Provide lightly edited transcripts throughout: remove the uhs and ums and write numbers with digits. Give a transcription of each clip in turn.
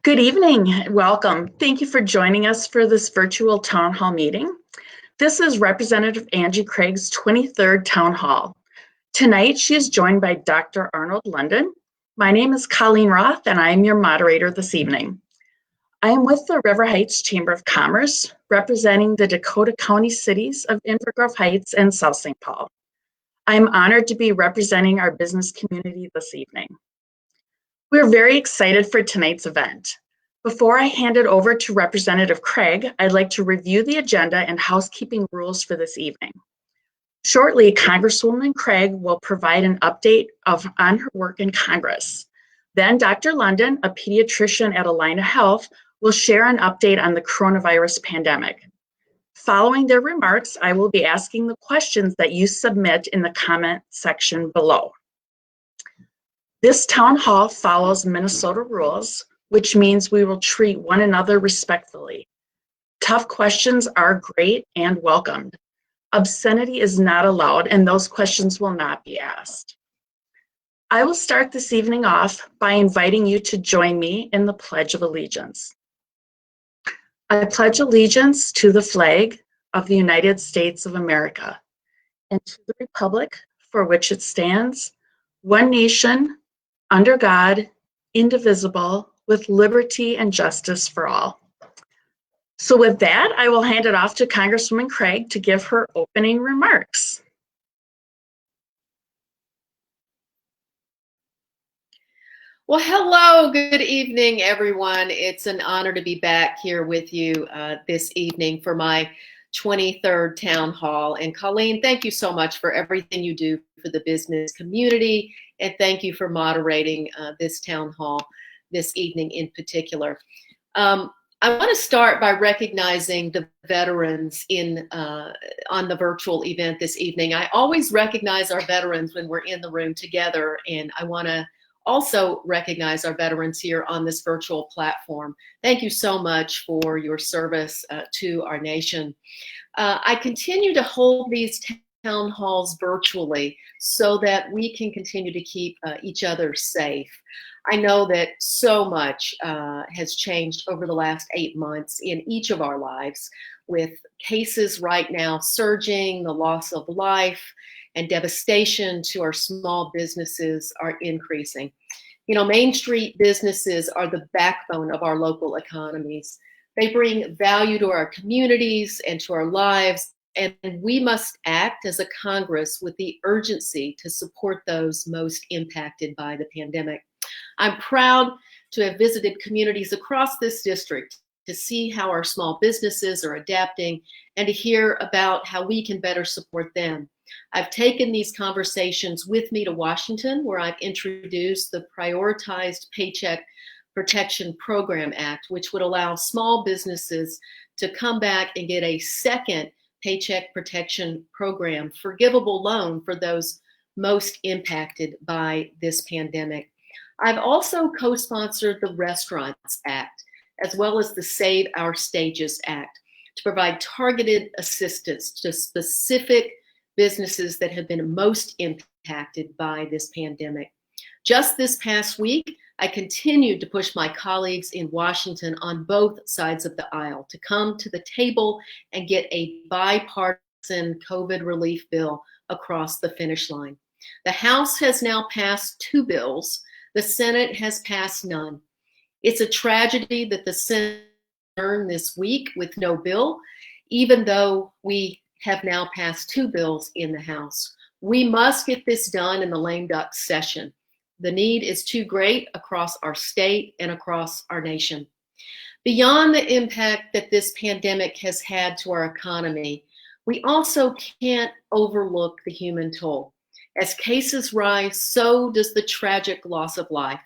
Good evening. Welcome. Thank you for joining us for this virtual town hall meeting. This is Representative Angie Craig's 23rd town hall. Tonight, she is joined by Dr. Arnold London. My name is Colleen Roth, and I am your moderator this evening. I am with the River Heights Chamber of Commerce, representing the Dakota County cities of Inver Grove Heights and South St. Paul. I am honored to be representing our business community this evening. We're very excited for tonight's event. Before I hand it over to Representative Craig, I'd like to review the agenda and housekeeping rules for this evening. Shortly, Congresswoman Craig will provide an update on her work in Congress. Then Dr. London, a pediatrician at Allina Health, will share an update on the coronavirus pandemic. Following their remarks, I will be asking the questions that you submit in the comment section below. This town hall follows Minnesota rules, which means we will treat one another respectfully. Tough questions are great and welcomed. Obscenity is not allowed, and those questions will not be asked. I will start this evening off by inviting you to join me in the Pledge of Allegiance. I pledge allegiance to the flag of the United States of America and to the republic for which it stands, one nation, under God, indivisible, with liberty and justice for all. So with that, I will hand it off to Congresswoman Craig to give her opening remarks. Well, hello, good evening, everyone. It's an honor to be back here with you this evening for my 23rd town hall. And Colleen, thank you so much for everything you do for the business community. And thank you for moderating this town hall this evening in particular. I want to start by recognizing the veterans on the virtual event this evening. I always recognize our veterans when we're in the room together, and I want to also recognize our veterans here on this virtual platform. Thank you so much for your service to our nation. I continue to hold these town halls virtually so that we can continue to keep each other safe. I know that so much has changed over the last 8 months in each of our lives, with cases right now surging, the loss of life, and devastation to our small businesses are increasing. You know, Main Street businesses are the backbone of our local economies. They bring value to our communities and to our lives, and we must act as a Congress with the urgency to support those most impacted by the pandemic. I'm proud to have visited communities across this district to see how our small businesses are adapting and to hear about how we can better support them. I've taken these conversations with me to Washington, where I've introduced the Prioritized Paycheck Protection Program Act, which would allow small businesses to come back and get a second Paycheck Protection Program forgivable loan for those most impacted by this pandemic. I've also co-sponsored the Restaurants Act, as well as the Save Our Stages Act, to provide targeted assistance to specific businesses that have been most impacted by this pandemic. Just this past week, I continued to push my colleagues in Washington on both sides of the aisle to come to the table and get a bipartisan COVID relief bill across the finish line. The House has now passed 2 bills. The Senate has passed none. It's a tragedy that the Senate adjourned this week with no bill, even though we have now passed 2 bills in the House. We must get this done in the lame duck session. The need is too great across our state and across our nation. Beyond the impact that this pandemic has had to our economy, we also can't overlook the human toll. As cases rise, so does the tragic loss of life.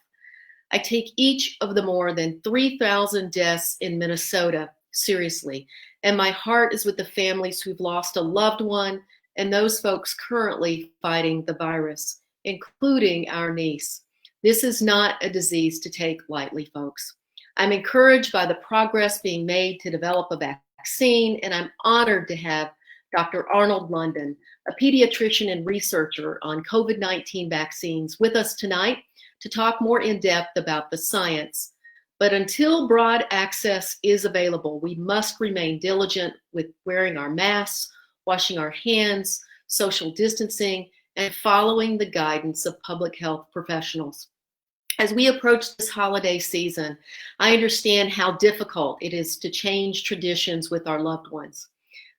I take each of the more than 3,000 deaths in Minnesota seriously, and my heart is with the families who've lost a loved one and those folks currently fighting the virus, including our niece. This is not a disease to take lightly, folks. I'm encouraged by the progress being made to develop a vaccine, and I'm honored to have Dr. Arnold London, a pediatrician and researcher on COVID-19 vaccines, with us tonight to talk more in depth about the science But until broad access is available, we must remain diligent with wearing our masks, washing our hands, social distancing, and following the guidance of public health professionals. As we approach this holiday season, I understand how difficult it is to change traditions with our loved ones.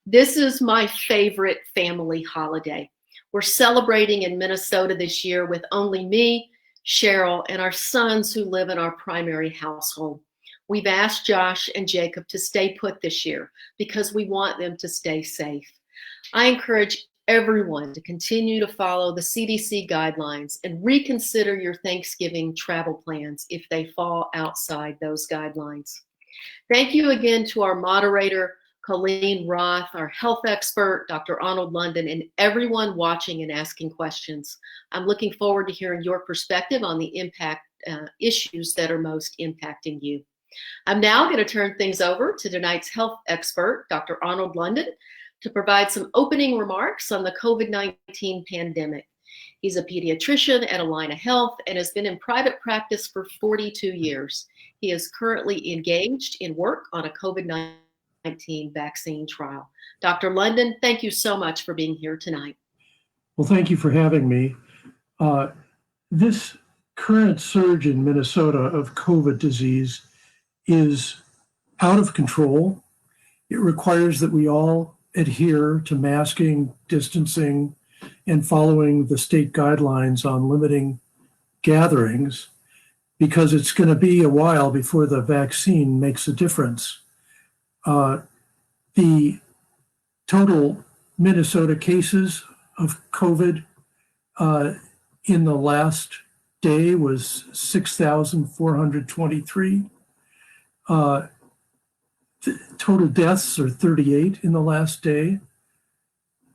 This is my favorite family holiday. We're celebrating in Minnesota this year with only me, Cheryl, and our sons who live in our primary household. We've asked Josh and Jacob to stay put this year because we want them to stay safe. I encourage everyone to continue to follow the CDC guidelines and reconsider your Thanksgiving travel plans if they fall outside those guidelines. Thank you again to our moderator, Colleen Roth, our health expert, Dr. Arnold London, and everyone watching and asking questions. I'm looking forward to hearing your perspective on the impact issues that are most impacting you. I'm now going to turn things over to tonight's health expert, Dr. Arnold London, to provide some opening remarks on the COVID-19 pandemic. He's a pediatrician at Allina Health and has been in private practice for 42 years. He is currently engaged in work on a COVID-19 vaccine trial. Dr. London, thank you so much for being here tonight. Well, thank you for having me. This current surge in Minnesota of COVID disease is out of control. It requires that we all adhere to masking, distancing, and following the state guidelines on limiting gatherings, because it's going to be a while before the vaccine makes a difference. The total Minnesota cases of COVID in the last day was 6,423. Total deaths are 38 in the last day,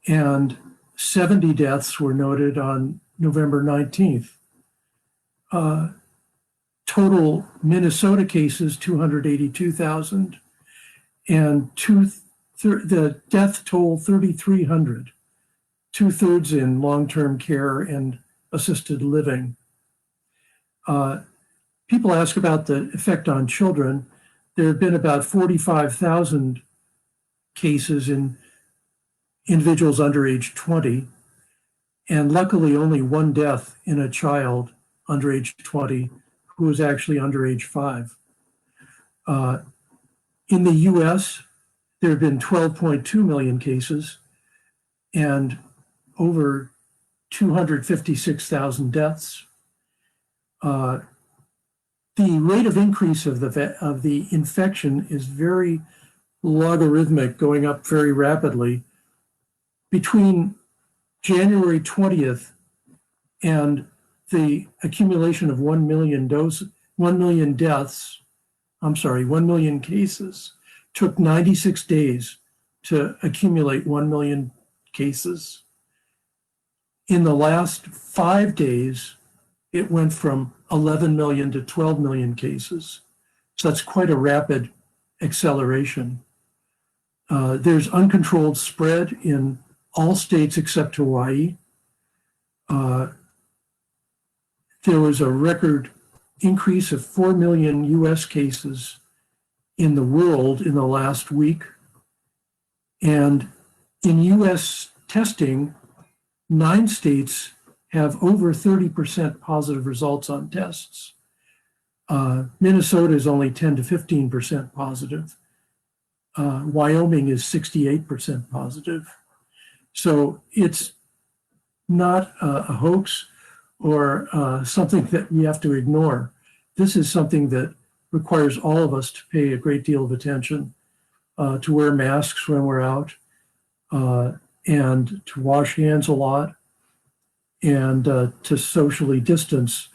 and 70 deaths were noted on November 19th. Total Minnesota cases, 282,000, and the death toll, 3,300, 2/3 in long-term care and assisted living. People ask about the effect on children. There have been about 45,000 cases in individuals under age 20, and luckily only one death in a child under age 20 who was actually under age 5. In the US, there have been 12.2 million cases and over 256,000 deaths. The rate of increase of the infection is very logarithmic, going up very rapidly. Between January 20th and the accumulation of 1 million cases took 96 days to accumulate 1 million cases. In the last 5 days, it went from 11 million to 12 million cases. So that's quite a rapid acceleration. There's uncontrolled spread in all states except Hawaii. There was a record increase of 4 million US cases in the world in the last week. And in US testing, 9 states have over 30% positive results on tests. Minnesota is only 10 to 15% positive. Wyoming is 68% positive. So it's not a hoax or something that we have to ignore. This is something that requires all of us to pay a great deal of attention, to wear masks when we're out, and to wash hands a lot, and to socially distance.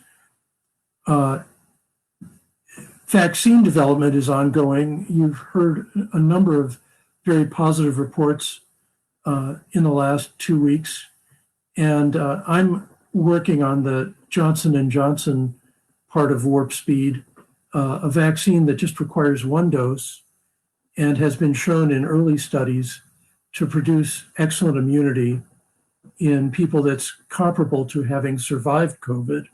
Vaccine development is ongoing. You've heard a number of very positive reports in the last 2 weeks. And I'm working on the Johnson & Johnson part of Warp Speed, a vaccine that just requires 1 dose and has been shown in early studies to produce excellent immunity in people that's comparable to having survived COVID.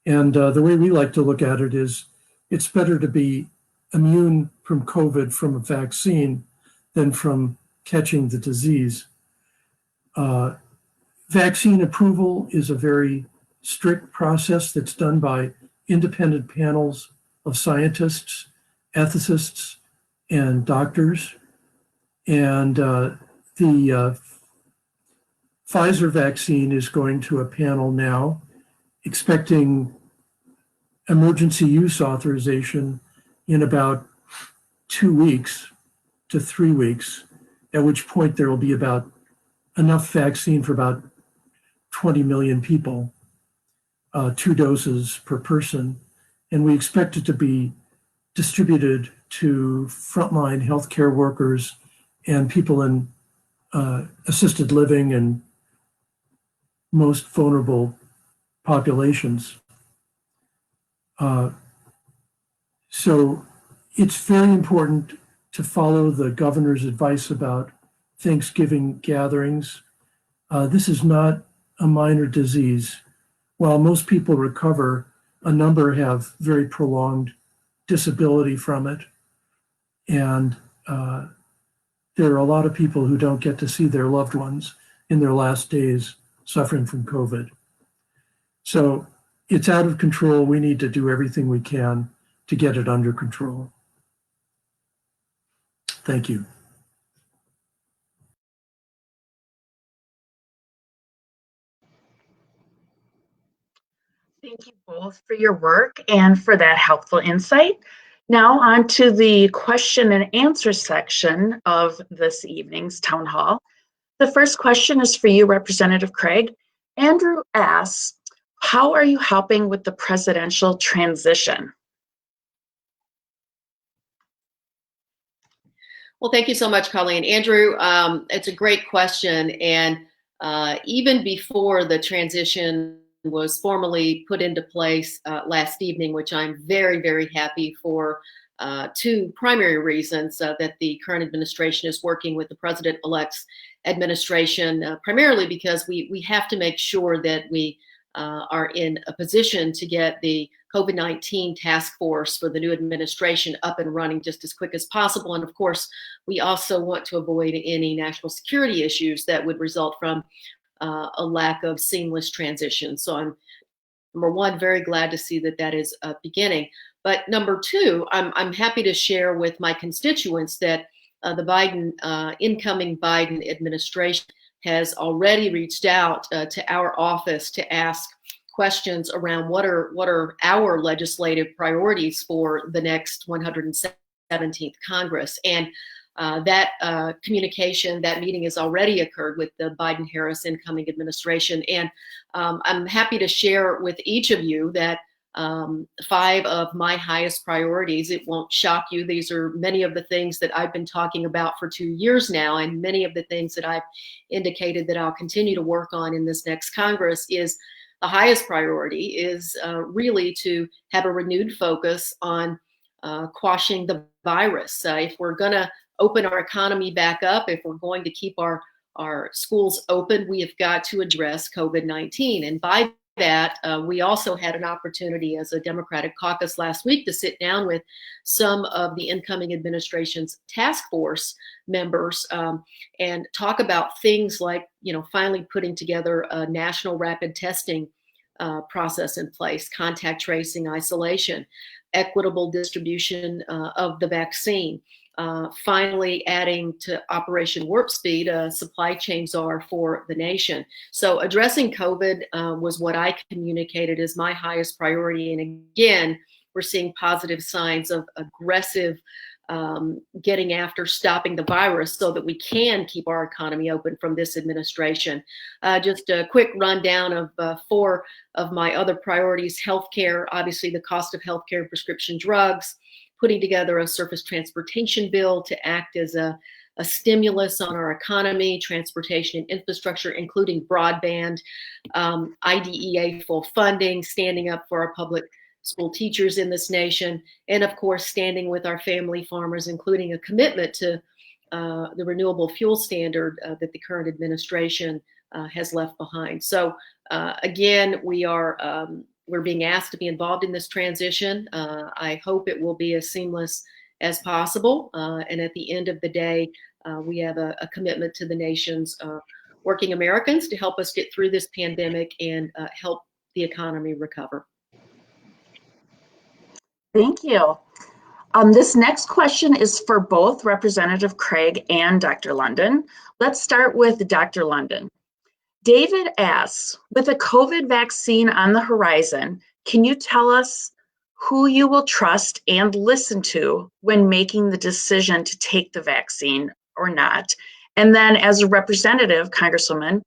And the way we like to look at it is it's better to be immune from COVID from a vaccine than from catching the disease. Vaccine approval is a very strict process that's done by independent panels of scientists, ethicists, and doctors. And the Pfizer vaccine is going to a panel now, expecting emergency use authorization in about 2 weeks to 3 weeks, at which point there will be about enough vaccine for about 20 million people, 2 doses per person. And we expect it to be distributed to frontline healthcare workers and people in assisted living and most vulnerable populations. So it's very important to follow the governor's advice about Thanksgiving gatherings. This is not a minor disease. While most people recover, a number have very prolonged disability from it. And there are a lot of people who don't get to see their loved ones in their last days suffering from COVID. So it's out of control. We need to do everything we can to get it under control. Thank you. Thank you both for your work and for that helpful insight. Now on to the question and answer section of this evening's town hall. The first question is for you, Representative Craig. Andrew asks, how are you helping with the presidential transition? Well, thank you so much, Colleen. Andrew, it's a great question. And even before the transition was formally put into place last evening, which I'm very, very happy for 2 primary reasons, that the current administration is working with the president-elect's administration, primarily because we have to make sure that we are in a position to get the COVID-19 task force for the new administration up and running just as quick as possible. And of course, we also want to avoid any national security issues that would result from a lack of seamless transition. So I'm, number one, very glad to see that that is beginning. But number two, I'm happy to share with my constituents that the incoming Biden administration has already reached out to our office to ask questions around what are our legislative priorities for the next 117th Congress. And that communication, that meeting has already occurred with the Biden-Harris incoming administration. And I'm happy to share with each of you that 5 of my highest priorities, it won't shock you, these are many of the things that I've been talking about for 2 years now, and many of the things that I've indicated that I'll continue to work on in this next Congress is the highest priority is really to have a renewed focus on quashing the virus. If we're going to open our economy back up, if we're going to keep our schools open, we have got to address COVID-19. And by that, we also had an opportunity as a Democratic caucus last week to sit down with some of the incoming administration's task force members and talk about things like, finally putting together a national rapid testing process in place, contact tracing, isolation, equitable distribution of the vaccine. Finally adding to Operation Warp Speed, a supply chain czar for the nation. So addressing COVID was what I communicated as my highest priority. And again, we're seeing positive signs of aggressive getting after stopping the virus so that we can keep our economy open from this administration. Just a quick rundown of 4 of my other priorities: healthcare, obviously the cost of healthcare and prescription drugs, putting together a surface transportation bill to act as a stimulus on our economy, transportation and infrastructure, including broadband, IDEA full funding, standing up for our public school teachers in this nation, and of course, standing with our family farmers, including a commitment to the renewable fuel standard that the current administration has left behind. So again, we are we're being asked to be involved in this transition. I hope it will be as seamless as possible. And at the end of the day, we have a commitment to the nation's working Americans to help us get through this pandemic and help the economy recover. Thank you. This next question is for both Representative Craig and Dr. London. Let's start with Dr. London. David asks, with a COVID vaccine on the horizon, can you tell us who you will trust and listen to when making the decision to take the vaccine or not? And then as a representative, Congresswoman,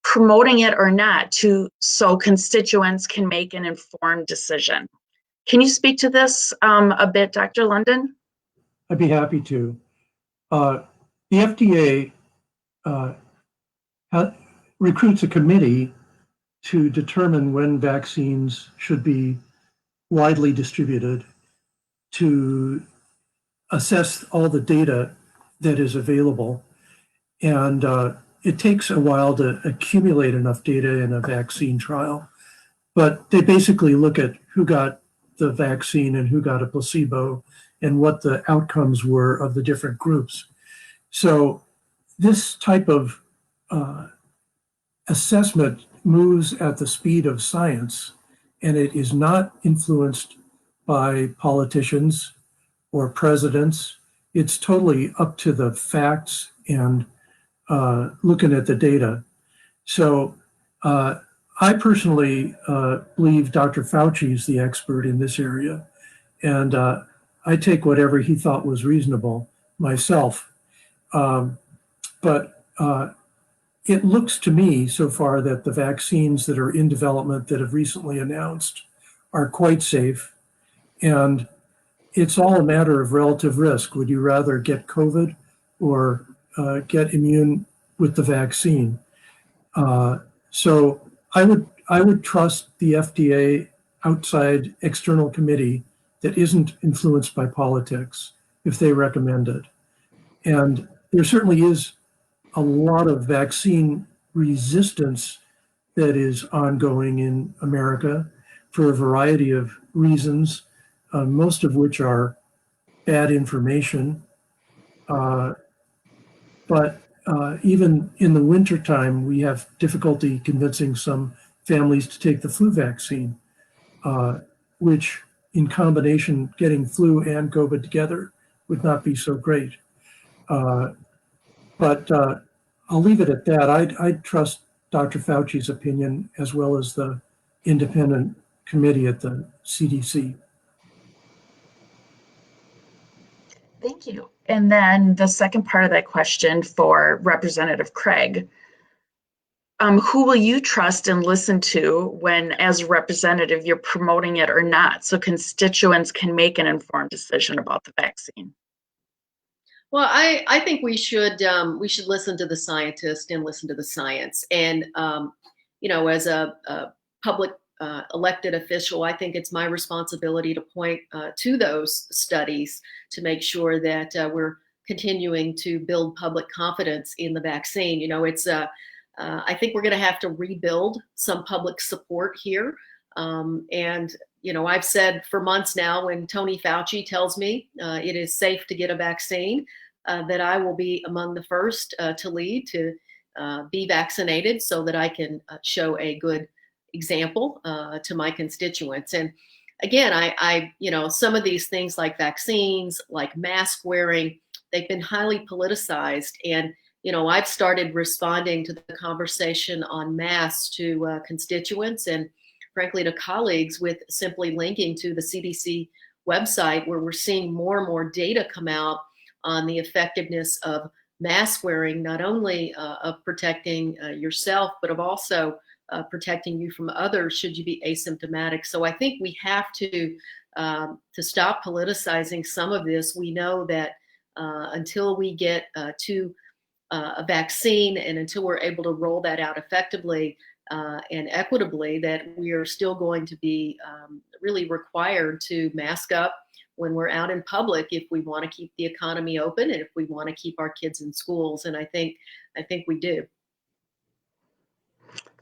promoting it or not so constituents can make an informed decision. Can you speak to this a bit, Dr. London? I'd be happy to. The FDA recruits a committee to determine when vaccines should be widely distributed, to assess all the data that is available. And it takes a while to accumulate enough data in a vaccine trial, but they basically look at who got the vaccine and who got a placebo and what the outcomes were of the different groups. So this type of assessment moves at the speed of science, and it is not influenced by politicians or presidents. It's totally up to the facts and looking at the data. So I personally believe Dr. Fauci is the expert in this area, and I take whatever he thought was reasonable myself. But it looks to me so far that the vaccines that are in development that have recently announced are quite safe, and it's all a matter of relative risk. Would you rather get COVID or get immune with the vaccine? So I would trust the FDA outside external committee that isn't influenced by politics if they recommend it. And there certainly is a lot of vaccine resistance that is ongoing in America for a variety of reasons, most of which are bad information. But even in the wintertime, we have difficulty convincing some families to take the flu vaccine, which in combination, getting flu and COVID together would not be so great. But I'll leave it at that. I'd trust Dr. Fauci's opinion as well as the independent committee at the CDC. Thank you. And then the second part of that question for Representative Craig. Who will you trust and listen to when, as a representative, you're promoting it or not, so constituents can make an informed decision about the vaccine? Well, I think we should listen to the scientists and listen to the science. And as a public elected official, I think it's my responsibility to point to those studies to make sure that we're continuing to build public confidence in the vaccine. I think we're going to have to rebuild some public support here. I've said for months now, when Tony Fauci tells me it is safe to get a vaccine, that I will be among the first to lead to be vaccinated so that I can show a good example to my constituents. And again, I some of these things like vaccines, like mask wearing, they've been highly politicized. And I've started responding to the conversation on masks to constituents and frankly to colleagues with simply linking to the CDC website, where we're seeing more and more data come out on the effectiveness of mask wearing, not only of protecting yourself, but of also protecting you from others should you be asymptomatic. So I think we have to stop politicizing some of this. We know that until we get to a vaccine and until we're able to roll that out effectively and equitably, that we are still going to be really required to mask up when we're out in public if we want to keep the economy open and if we want to keep our kids in schools. And I think we do.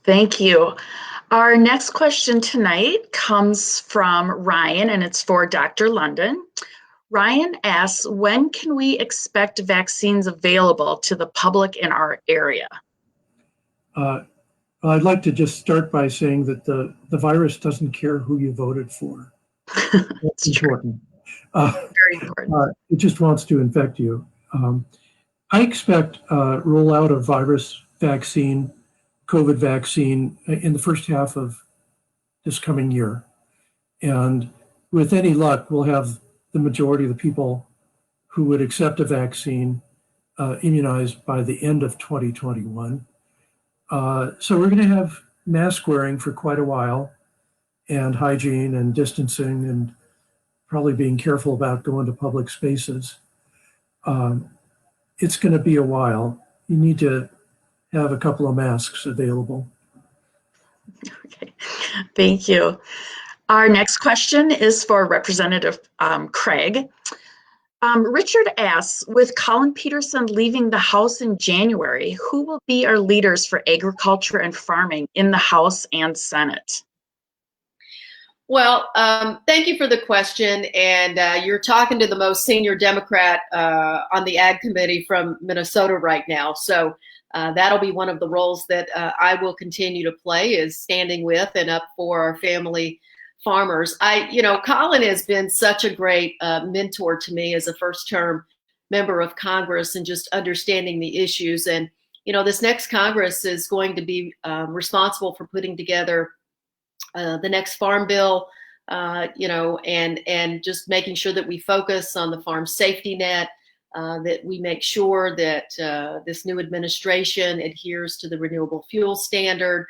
Thank you. Our next question tonight comes from Ryan, and it's for Dr. London. Ryan asks, when can we expect vaccines available to the public in our area? I'd like to just start by saying that the virus doesn't care who you voted for. That's important. Very important. It just wants to infect you. I expect rollout of virus vaccine, COVID vaccine, in the first half of this coming year. And with any luck, we'll have the majority of the people who would accept a vaccine immunized by the end of 2021. So we're going to have mask wearing for quite a while, and hygiene and distancing, and probably being careful about going to public spaces. It's going to be a while. You need to have a couple of masks available. Okay, thank you. Our next question is for Representative Craig. Richard asks, with Colin Peterson leaving the House in January, who will be our leaders for agriculture and farming in the House and Senate? Well, thank you for the question. And you're talking to the most senior Democrat on the Ag Committee from Minnesota right now. So that'll be one of the roles that I will continue to play, is standing with and up for our family farmers. Colin has been such a great mentor to me as a first-term member of Congress, and just understanding the issues. And, this next Congress is going to be responsible for putting together the next farm bill, and just making sure that we focus on the farm safety net, that we make sure that this new administration adheres to the renewable fuel standard.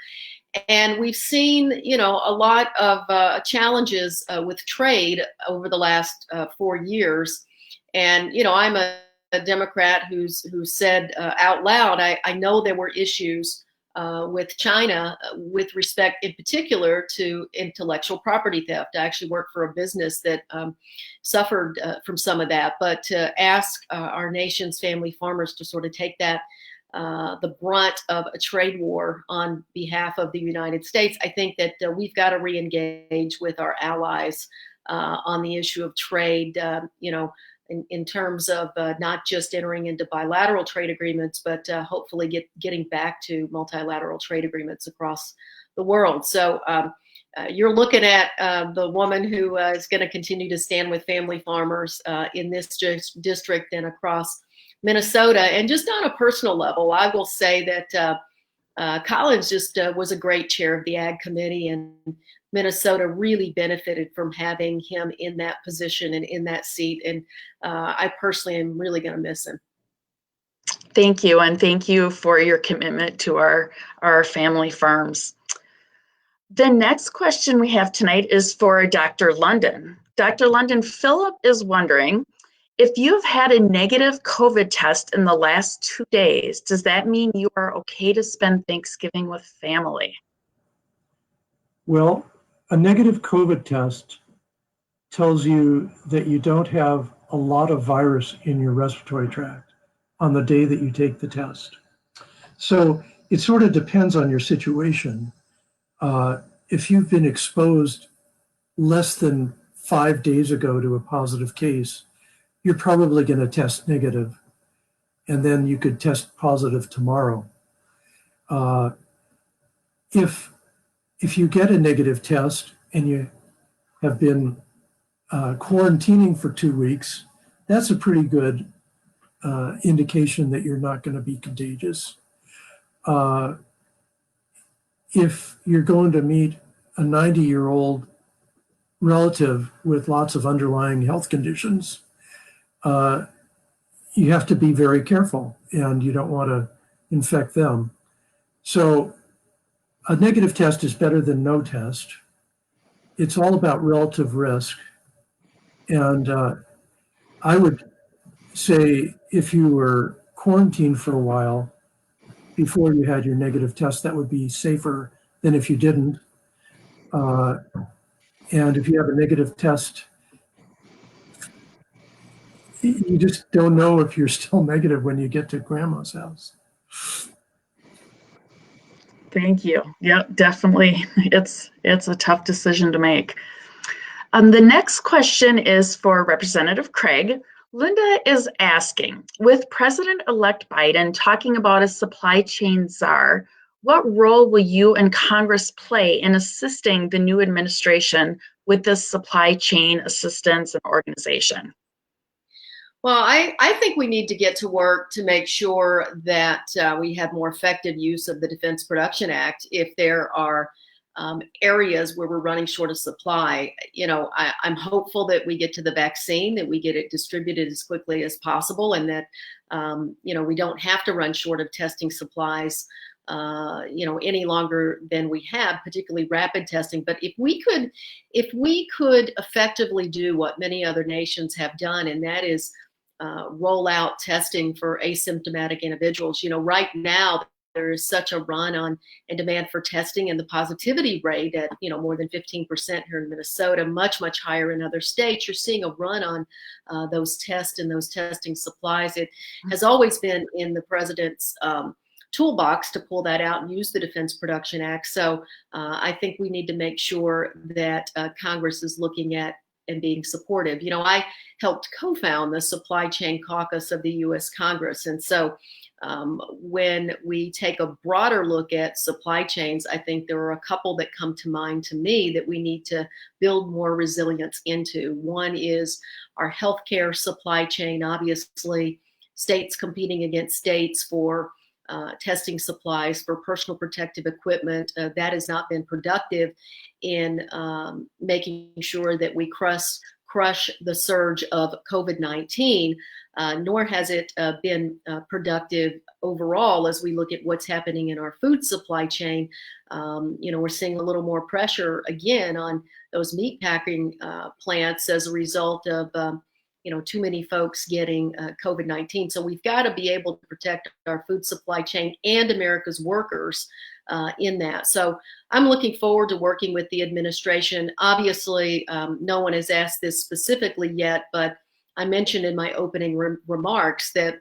And we've seen, a lot of challenges with trade over the last 4 years. And, I'm a Democrat who said out loud, I know there were issues with China with respect in particular to intellectual property theft. I actually work for a business that suffered from some of that, but to ask our nation's family farmers to sort of take that the brunt of a trade war on behalf of the United States, I think that we've got to re-engage with our allies on the issue of trade, in terms of not just entering into bilateral trade agreements, but hopefully getting back to multilateral trade agreements across the world. So you're looking at the woman who is going to continue to stand with family farmers in this district and across Minnesota. And just on a personal level, I will say that Collins just was a great chair of the Ag Committee, and Minnesota really benefited from having him in that position and in that seat. And I personally am really going to miss him. Thank you, and thank you for your commitment to our family farms. The next question we have tonight is for Dr. London. Dr. London, Philip is wondering, if you've had a negative COVID test in the last 2 days, does that mean you are okay to spend Thanksgiving with family? Well, a negative COVID test tells you that you don't have a lot of virus in your respiratory tract on the day that you take the test. So it sort of depends on your situation. If you've been exposed less than 5 days ago to a positive case, you're probably going to test negative, and then you could test positive tomorrow. If you get a negative test and you have been quarantining for 2 weeks, that's a pretty good indication that you're not going to be contagious. If you're going to meet a 90-year-old relative with lots of underlying health conditions, you have to be very careful, and you don't want to infect them. So a negative test is better than no test. It's all about relative risk. And I would say if you were quarantined for a while before you had your negative test, that would be safer than if you didn't. And if you have a negative test, you just don't know if you're still negative when you get to grandma's house. Thank you. Yep, definitely. It's a tough decision to make. The next question is for Representative Craig. Linda is asking, with President-elect Biden talking about a supply chain czar, what role will you and Congress play in assisting the new administration with this supply chain assistance and organization? Well, I think we need to get to work to make sure that we have more effective use of the Defense Production Act if there are areas where we're running short of supply. I'm hopeful that we get to the vaccine, that we get it distributed as quickly as possible, and that, we don't have to run short of testing supplies, any longer than we have, particularly rapid testing. But if we could effectively do what many other nations have done, and that is roll out testing for asymptomatic individuals. Right now there is such a run on and demand for testing, and the positivity rate at more than 15% here in Minnesota, much higher in other states. You're seeing a run on those tests and those testing supplies. It has always been in the president's toolbox to pull that out and use the Defense Production Act. So I think we need to make sure that Congress is looking at and being supportive. I helped co-found the Supply Chain Caucus of the U.S. Congress. And so when we take a broader look at supply chains, I think there are a couple that come to mind to me that we need to build more resilience into. One is our healthcare supply chain. Obviously, states competing against states for testing supplies, for personal protective equipment. That has not been productive in making sure that we crush the surge of COVID-19, nor has it been productive overall as we look at what's happening in our food supply chain. We're seeing a little more pressure again on those meat packing plants as a result of too many folks getting COVID-19. So we've got to be able to protect our food supply chain and America's workers in that. So I'm looking forward to working with the administration. Obviously, no one has asked this specifically yet, but I mentioned in my opening remarks that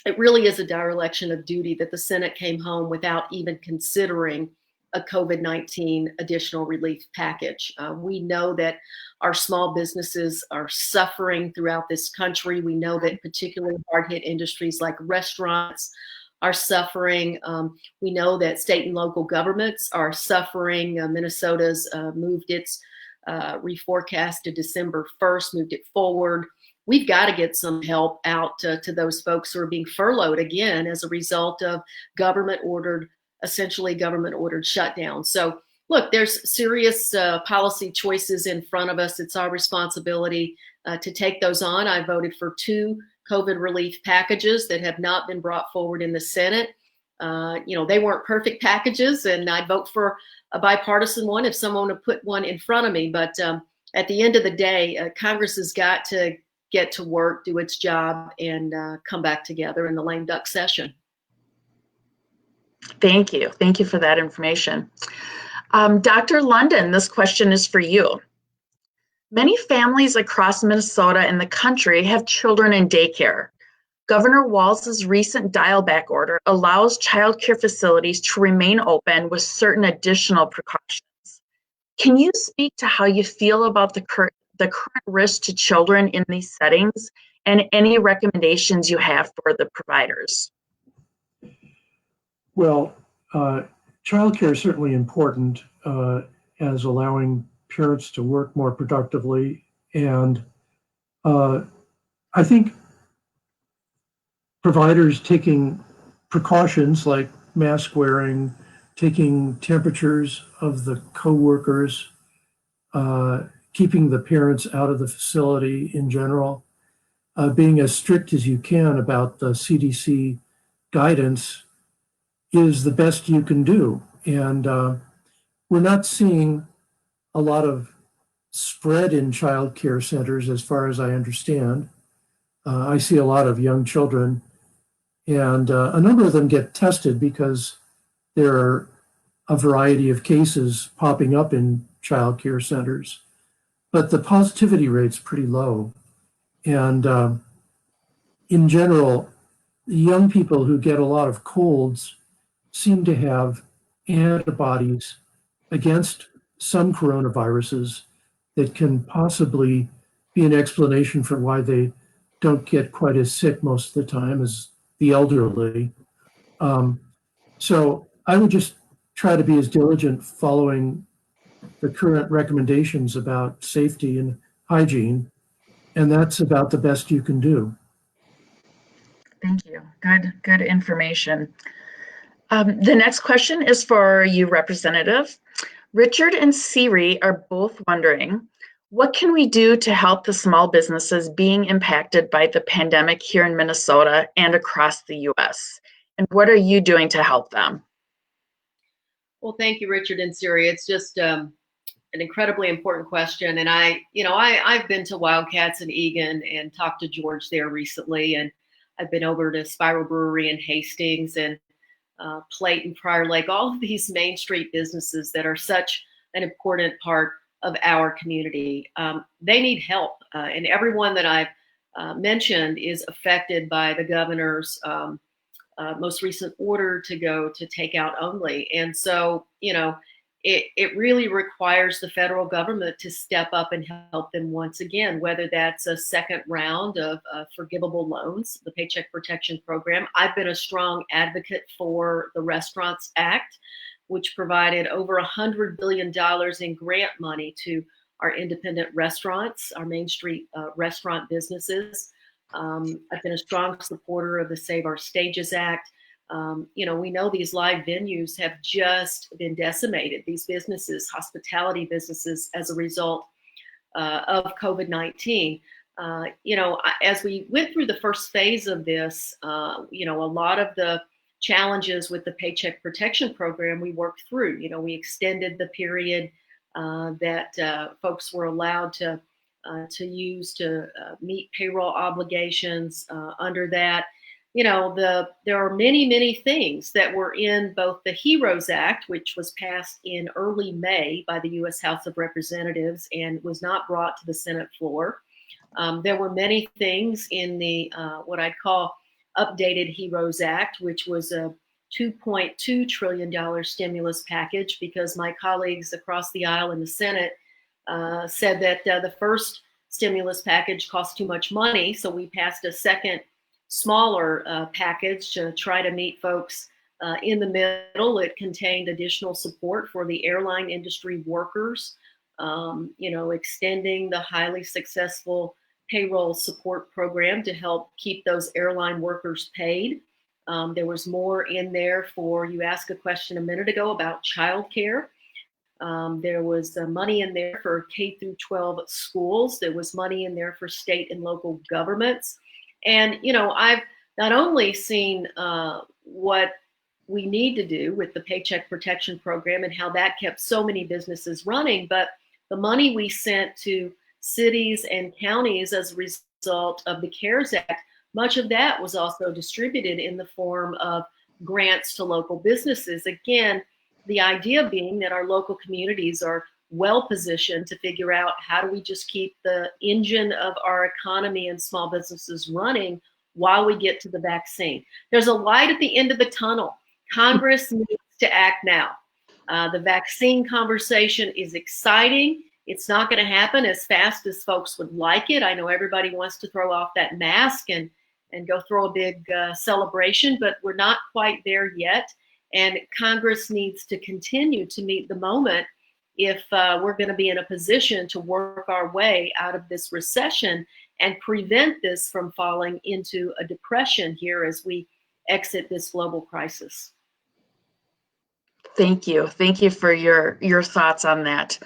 it really is a dereliction of duty that the Senate came home without even considering a COVID-19 additional relief package. We know that our small businesses are suffering throughout this country. We know that particularly hard-hit industries like restaurants are suffering. We know that state and local governments are suffering. Minnesota's moved its reforecast to December 1st, moved it forward. We've got to get some help out to those folks who are being furloughed again as a result of essentially government ordered shutdown. So look, there's serious policy choices in front of us. It's our responsibility to take those on. I voted for 2 COVID relief packages that have not been brought forward in the Senate. They weren't perfect packages, and I'd vote for a bipartisan one if someone would put one in front of me. But at the end of the day, Congress has got to get to work, do its job, and come back together in the lame duck session. Thank you. Thank you for that information. Dr. London, this question is for you. Many families across Minnesota and the country have children in daycare. Governor Walz's recent dial-back order allows childcare facilities to remain open with certain additional precautions. Can you speak to how you feel about the current risk to children in these settings and any recommendations you have for the providers? Well, childcare is certainly important as allowing parents to work more productively. And I think providers taking precautions like mask wearing, taking temperatures of the coworkers, keeping the parents out of the facility in general, being as strict as you can about the CDC guidance is the best you can do. And we're not seeing a lot of spread in child care centers as far as I understand. I see a lot of young children, and a number of them get tested because there are a variety of cases popping up in child care centers. But the positivity rate's pretty low. And in general, young people who get a lot of colds seem to have antibodies against some coronaviruses that can possibly be an explanation for why they don't get quite as sick most of the time as the elderly. So I would just try to be as diligent following the current recommendations about safety and hygiene, and that's about the best you can do. Thank you. Good information. The next question is for you, Representative. Richard and Siri are both wondering, what can we do to help the small businesses being impacted by the pandemic here in Minnesota and across the U.S.? And what are you doing to help them? Well, thank you, Richard and Siri. It's just an incredibly important question. And I've been to Wildcats in Egan and talked to George there recently. And I've been over to Spiral Brewery in Hastings and Plate and Prior Lake, all of these Main Street businesses that are such an important part of our community. They need help. And everyone that I've mentioned is affected by the governor's most recent order to go to takeout only. And so, it really requires the federal government to step up and help them once again, whether that's a second round of forgivable loans, the Paycheck Protection Program. I've been a strong advocate for the Restaurants Act, which provided over $100 billion in grant money to our independent restaurants, our Main Street restaurant businesses. I've been a strong supporter of the Save Our Stages Act. We know these live venues have just been decimated, these businesses, hospitality businesses, as a result of COVID-19. As we went through the first phase of this, a lot of the challenges with the Paycheck Protection Program we worked through. We extended the period that folks were allowed to use to meet payroll obligations under that. There are many, many things that were in both the HEROES Act, which was passed in early May by the U.S. House of Representatives and was not brought to the Senate floor. There were many things in the what I'd call updated HEROES Act, which was a $2.2 trillion stimulus package, because my colleagues across the aisle in the Senate said that the first stimulus package cost too much money. So we passed a second, smaller package to try to meet folks in the middle. It contained additional support for the airline industry workers, extending the highly successful payroll support program to help keep those airline workers paid. There was more in there for, you asked a question a minute ago about childcare. There was money in there for K through 12 schools. There was money in there for state and local governments. And, I've not only seen what we need to do with the Paycheck Protection Program and how that kept so many businesses running, but the money we sent to cities and counties as a result of the CARES Act, much of that was also distributed in the form of grants to local businesses. Again, the idea being that our local communities are well positioned to figure out how do we just keep the engine of our economy and small businesses running while we get to the vaccine. There's a light at the end of the tunnel. Congress needs to act now. The vaccine conversation is exciting. It's not going to happen as fast as folks would like it. I know everybody wants to throw off that mask and go throw a big celebration, but we're not quite there yet. And Congress needs to continue to meet the moment if we're going to be in a position to work our way out of this recession and prevent this from falling into a depression here as we exit this global crisis. Thank you. Thank you for your thoughts on that.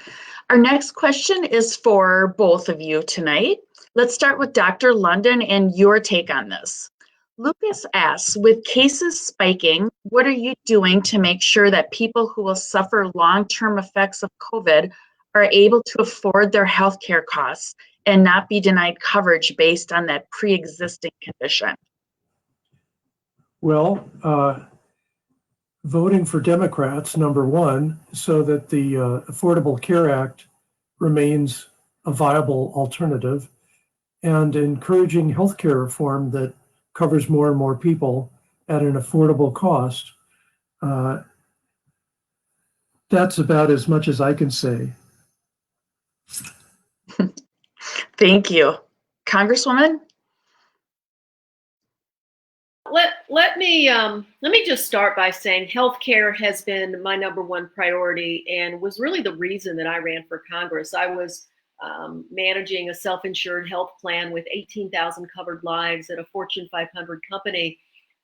Our next question is for both of you tonight. Let's start with Dr. London and your take on this. Lucas asks, with cases spiking, what are you doing to make sure that people who will suffer long-term effects of COVID are able to afford their healthcare costs and not be denied coverage based on that pre-existing condition? Well, voting for Democrats, number one, so that the Affordable Care Act remains a viable alternative, and encouraging healthcare reform that covers more and more people at an affordable cost. That's about as much as I can say. Thank you. Congresswoman? Let me just start by saying healthcare has been my number one priority and was really the reason that I ran for Congress. I was managing a self-insured health plan with 18,000 covered lives at a Fortune 500 company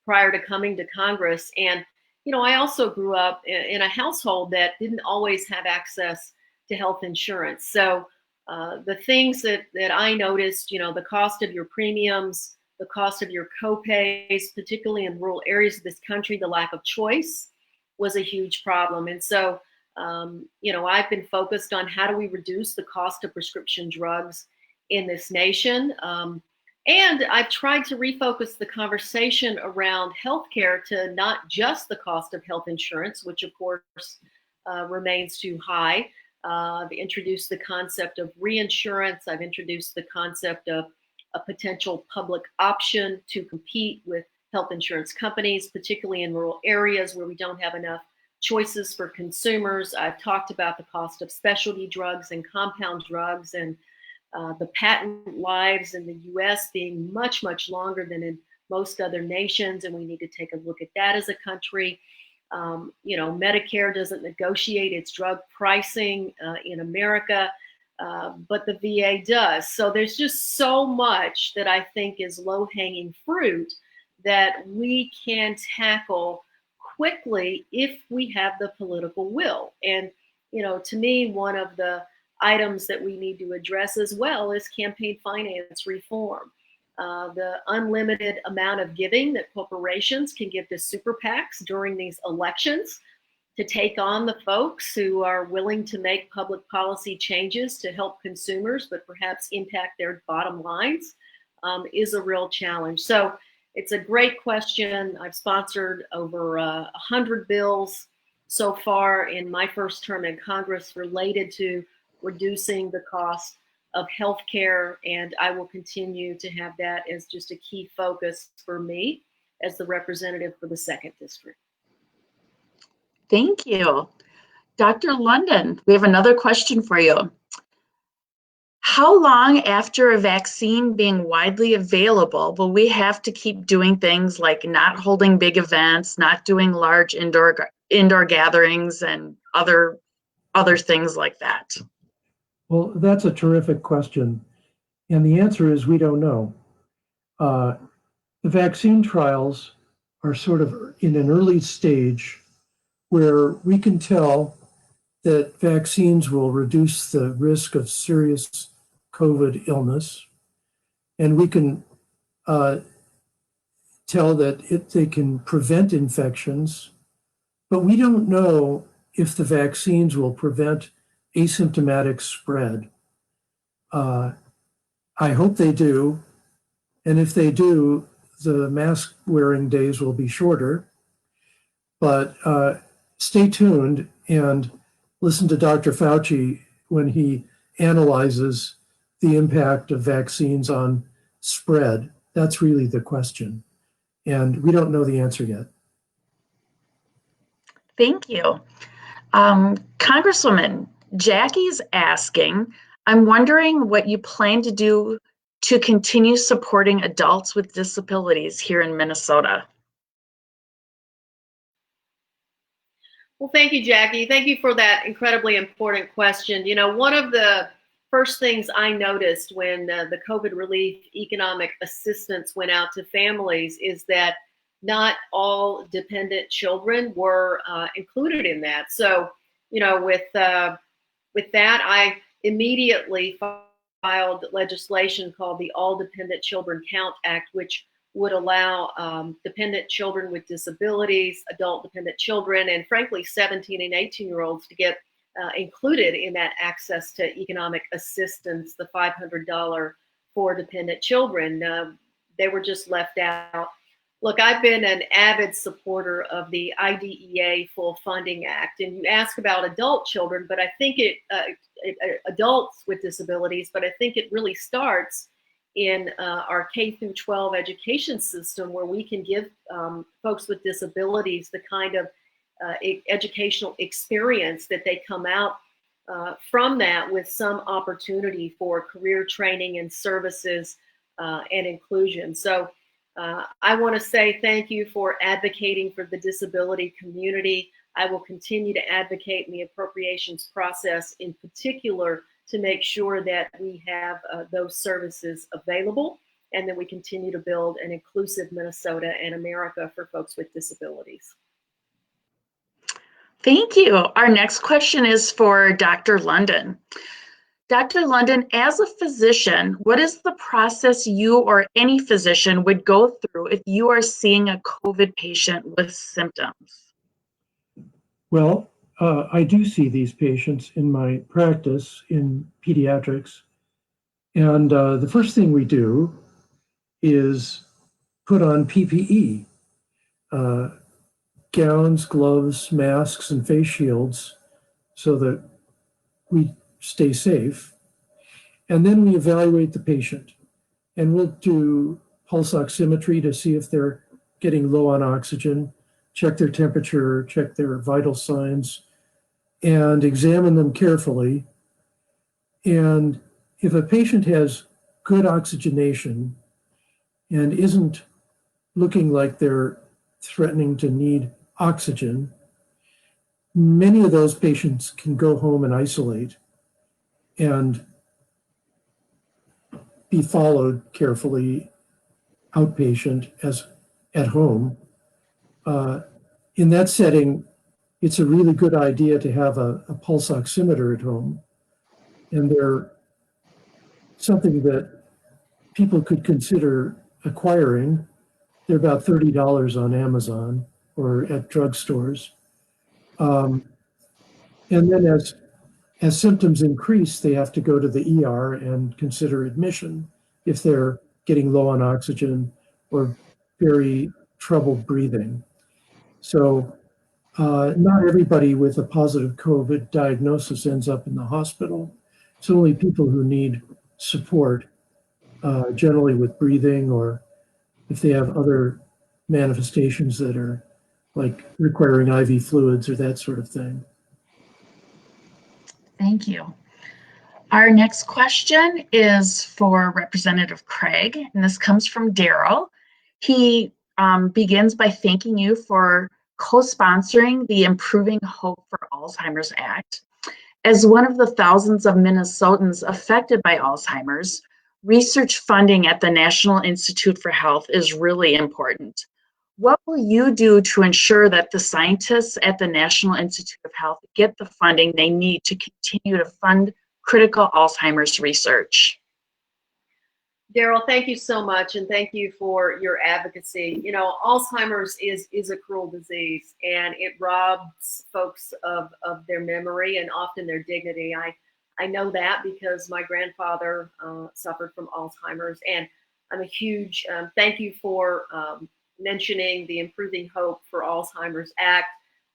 prior to coming to Congress. And, I also grew up in a household that didn't always have access to health insurance. So the things that I noticed, the cost of your premiums, the cost of your co-pays, particularly in rural areas of this country, the lack of choice was a huge problem. And so, I've been focused on how do we reduce the cost of prescription drugs in this nation. And I've tried to refocus the conversation around healthcare to not just the cost of health insurance, which of course remains too high. I've introduced the concept of reinsurance. I've introduced the concept of a potential public option to compete with health insurance companies, particularly in rural areas where we don't have enough choices for consumers. I've talked about the cost of specialty drugs and compound drugs and the patent lives in the US being much, much longer than in most other nations. And we need to take a look at that as a country. Medicare doesn't negotiate its drug pricing in America. But the VA does. So there's just so much that I think is low-hanging fruit that we can tackle quickly if we have the political will. And, to me, one of the items that we need to address as well is campaign finance reform. The unlimited amount of giving that corporations can give to super PACs during these elections to take on the folks who are willing to make public policy changes to help consumers, but perhaps impact their bottom lines, is a real challenge. So it's a great question. I've sponsored over 100 bills so far in my first term in Congress related to reducing the cost of healthcare, and I will continue to have that as just a key focus for me as the representative for the 2nd District. Thank you. Dr. London, we have another question for you. How long after a vaccine being widely available will we have to keep doing things like not holding big events, not doing large indoor gatherings, and other things like that? Well, that's a terrific question. And the answer is we don't know. The vaccine trials are sort of in an early stage where we can tell that vaccines will reduce the risk of serious COVID illness. And we can tell that they can prevent infections, but we don't know if the vaccines will prevent asymptomatic spread. I hope they do. And if they do, the mask wearing days will be shorter. But stay tuned and listen to Dr. Fauci when he analyzes the impact of vaccines on spread. That's really the question. And we don't know the answer yet. Thank you. Congresswoman, Jackie's asking, I'm wondering what you plan to do to continue supporting adults with disabilities here in Minnesota. Well, thank you, Jackie. Thank you for that incredibly important question. One of the first things I noticed when the COVID relief economic assistance went out to families is that not all dependent children were included in that. So, with that, I immediately filed legislation called the All Dependent Children Count Act, which would allow dependent children with disabilities, adult dependent children, and frankly, 17 and 18-year-olds to get included in that access to economic assistance, the $500 for dependent children. They were just left out. Look, I've been an avid supporter of the IDEA Full Funding Act, and you ask about adult children, but I think adults with disabilities, but I think it really starts in our K through 12 education system, where we can give folks with disabilities the kind of educational experience, that they come out from that with some opportunity for career training and services and inclusion. So I want to say thank you for advocating for the disability community. I will continue to advocate in the appropriations process, in particular, to make sure that we have those services available, and that we continue to build an inclusive Minnesota and America for folks with disabilities. Thank you. Our next question is for Dr. London. Dr. London, as a physician, what is the process you or any physician would go through if you are seeing a COVID patient with symptoms? Well, I do see these patients in my practice in pediatrics. And the first thing we do is put on PPE, gowns, gloves, masks, and face shields so that we stay safe. And then we evaluate the patient. And we'll do pulse oximetry to see if they're getting low on oxygen, check their temperature, check their vital signs, and examine them carefully. And if a patient has good oxygenation and isn't looking like they're threatening to need oxygen, many of those patients can go home and isolate and be followed carefully outpatient as at home. In that setting, it's a really good idea to have a pulse oximeter at home. And they're something that people could consider acquiring. They're about $30 on Amazon or at drugstores. And then as symptoms increase, they have to go to the ER and consider admission if they're getting low on oxygen or very troubled breathing. So not everybody with a positive COVID diagnosis ends up in the hospital. It's only people who need support, generally with breathing, or if they have other manifestations that are like requiring IV fluids or that sort of thing. Thank you. Our next question is for Representative Craig, and this comes from Daryl. He begins by thanking you for co-sponsoring the Improving Hope for Alzheimer's Act. As one of the thousands of Minnesotans affected by Alzheimer's, research funding at the National Institute for Health is really important. What will you do to ensure that the scientists at the National Institute of Health get the funding they need to continue to fund critical Alzheimer's research? Daryl, thank you so much, and thank you for your advocacy. You know, Alzheimer's is a cruel disease, and it robs folks of their memory and often their dignity. I know that because my grandfather suffered from Alzheimer's, and I'm a huge thank you for mentioning the Improving Hope for Alzheimer's Act.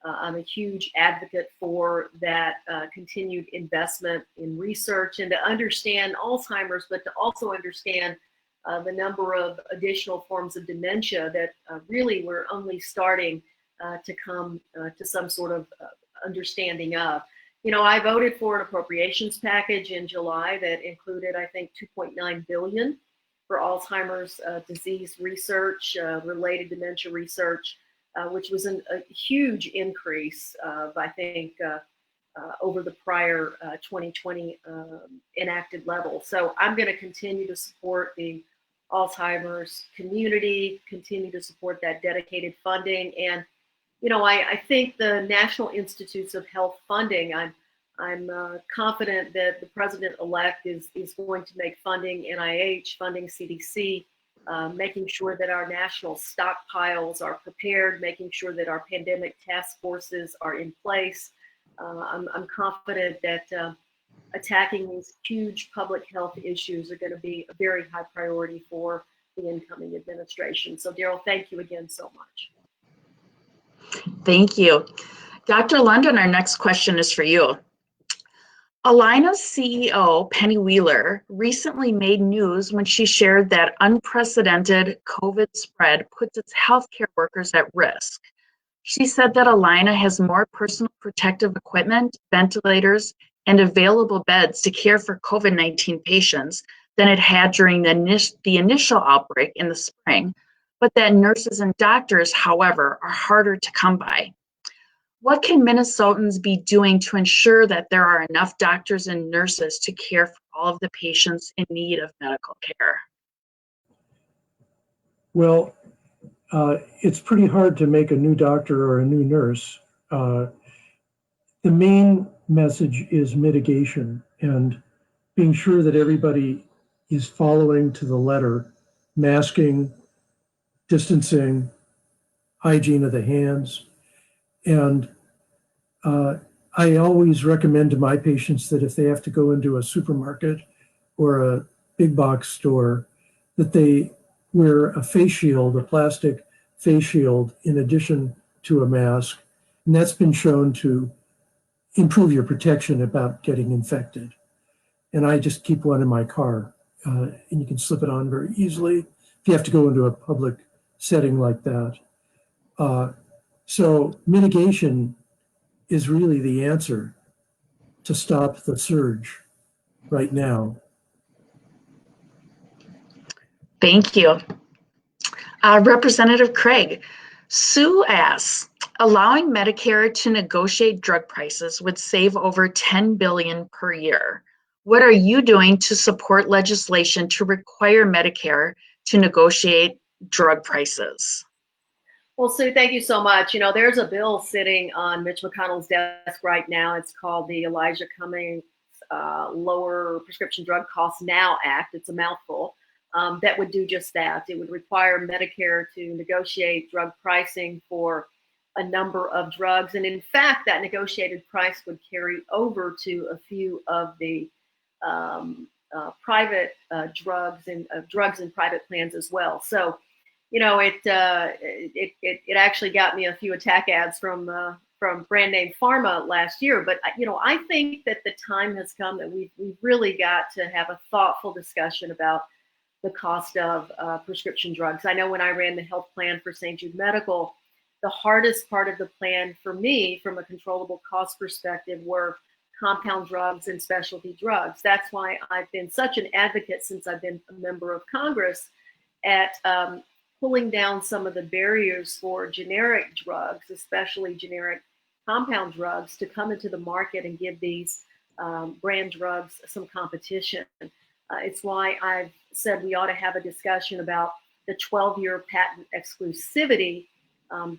I'm a huge advocate for that continued investment in research and to understand Alzheimer's, but to also understand the number of additional forms of dementia that really we're only starting to come to some sort of understanding of. You know, I voted for an appropriations package in July that included, I think, $2.9 billion for Alzheimer's disease research, related dementia research, which was a huge increase of, I think, over the prior 2020 enacted level. So I'm going to continue to support the Alzheimer's community, continue to support that dedicated funding. And, you know, I think the National Institutes of Health funding, I'm confident that the president-elect is going to make funding NIH, funding CDC, making sure that our national stockpiles are prepared, making sure that our pandemic task forces are in place. I'm confident that attacking these huge public health issues are going to be a very high priority for the incoming administration. So, Daryl, thank you again so much. Thank you. Dr. London, our next question is for you. Allina's CEO, Penny Wheeler, recently made news when she shared that unprecedented COVID spread puts its healthcare workers at risk. She said that Alina has more personal protective equipment, ventilators, and available beds to care for COVID-19 patients than it had during the initial outbreak in the spring, but that nurses and doctors, however, are harder to come by. What can Minnesotans be doing to ensure that there are enough doctors and nurses to care for all of the patients in need of medical care? Well, it's pretty hard to make a new doctor or a new nurse. The main message is mitigation and being sure that everybody is following to the letter, masking, distancing, hygiene of the hands. And I always recommend to my patients that if they have to go into a supermarket or a big box store, that they wear a face shield, a plastic face shield, in addition to a mask. And that's been shown to improve your protection about getting infected. And I just keep one in my car, and you can slip it on very easily if you have to go into a public setting like that. So mitigation is really the answer to stop the surge right now. Thank you. Representative Craig, Sue asks, allowing Medicare to negotiate drug prices would save over $10 billion per year. What are you doing to support legislation to require Medicare to negotiate drug prices? Well, Sue, thank you so much. You know, there's a bill sitting on Mitch McConnell's desk right now. It's called the Elijah Cummings Lower Prescription Drug Costs Now Act. It's a mouthful. That would do just that. It would require Medicare to negotiate drug pricing for a number of drugs. And in fact, that negotiated price would carry over to a few of the private drugs and drugs in private plans as well. So, you know, it actually got me a few attack ads from brand name pharma last year. But, you know, I think that the time has come that we've really got to have a thoughtful discussion about the cost of prescription drugs. I know when I ran the health plan for St. Jude Medical, the hardest part of the plan for me from a controllable cost perspective were compound drugs and specialty drugs. That's why I've been such an advocate since I've been a member of Congress at pulling down some of the barriers for generic drugs, especially generic compound drugs, to come into the market and give these brand drugs some competition. It's why I've said we ought to have a discussion about the 12-year patent exclusivity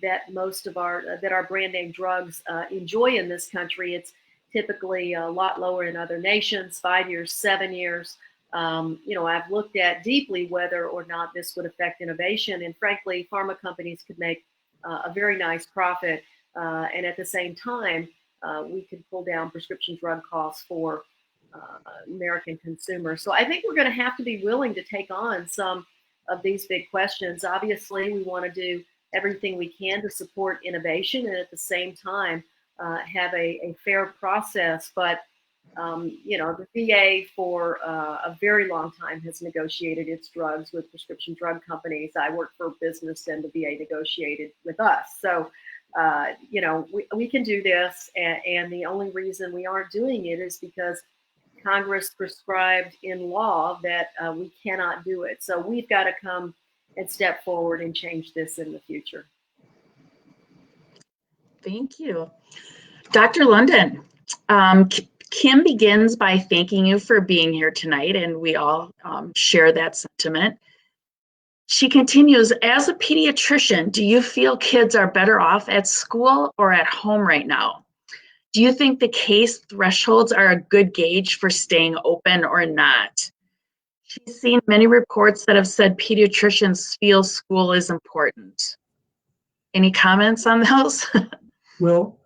that most of our brand name drugs enjoy in this country. It's typically a lot lower in other nations, 5 years, 7 years. You know, I've looked at deeply whether or not this would affect innovation, and frankly, pharma companies could make a very nice profit, and at the same time, we could pull down prescription drug costs for American consumers. So I think we're going to have to be willing to take on some of these big questions. Obviously, we want to do everything we can to support innovation and at the same time have a fair process. But, you know, the VA for a very long time has negotiated its drugs with prescription drug companies. I work for a business and the VA negotiated with us. So, you know, we can do this. And the only reason we aren't doing it is because Congress prescribed in law that we cannot do it. So we've got to come and step forward and change this in the future. Thank you. Dr. London, Kim begins by thanking you for being here tonight, and we all share that sentiment. She continues, as a pediatrician, do you feel kids are better off at school or at home right now? Do you think the case thresholds are a good gauge for staying open or not? She's seen many reports that have said pediatricians feel school is important. Any comments on those? Well,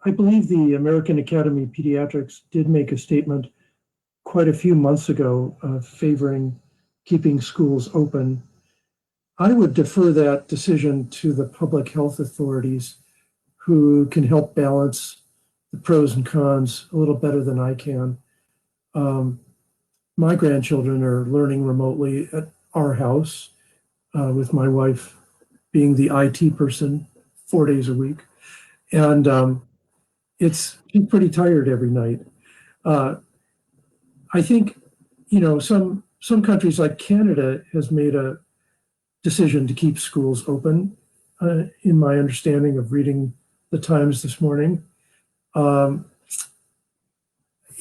I believe the American Academy of Pediatrics did make a statement quite a few months ago favoring keeping schools open. I would defer that decision to the public health authorities who can help balance the pros and cons a little better than I can. My grandchildren are learning remotely at our house with my wife being the IT person 4 days a week. And she's pretty tired every night. I think, some countries like Canada has made a decision to keep schools open, in my understanding of reading the Times this morning.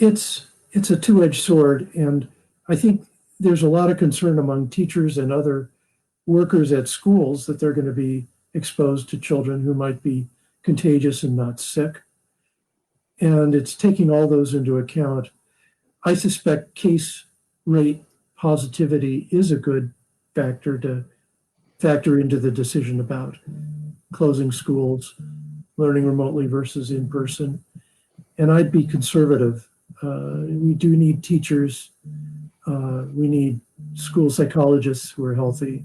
It's a two-edged sword, and I think there's a lot of concern among teachers and other workers at schools that they're going to be exposed to children who might be contagious and not sick. And it's taking all those into account. I suspect case rate positivity is a good factor to factor into the decision about closing schools, learning remotely versus in person. And I'd be conservative. We do need teachers. We need school psychologists who are healthy.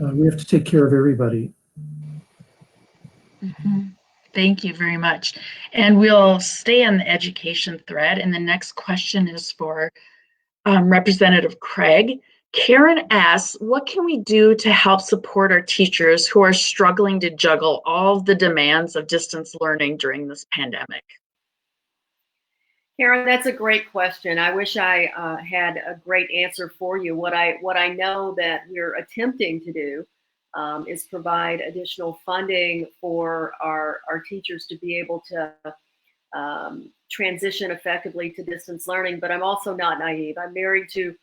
We have to take care of everybody. Thank you very much. And we'll stay on the education thread. And the next question is for Representative Craig. Karen asks, what can we do to help support our teachers who are struggling to juggle all of the demands of distance learning during this pandemic? Karen, that's a great question. I wish I had a great answer for you. What I know that we're attempting to do is provide additional funding for our teachers to be able to transition effectively to distance learning. But I'm also not naive. I'm married to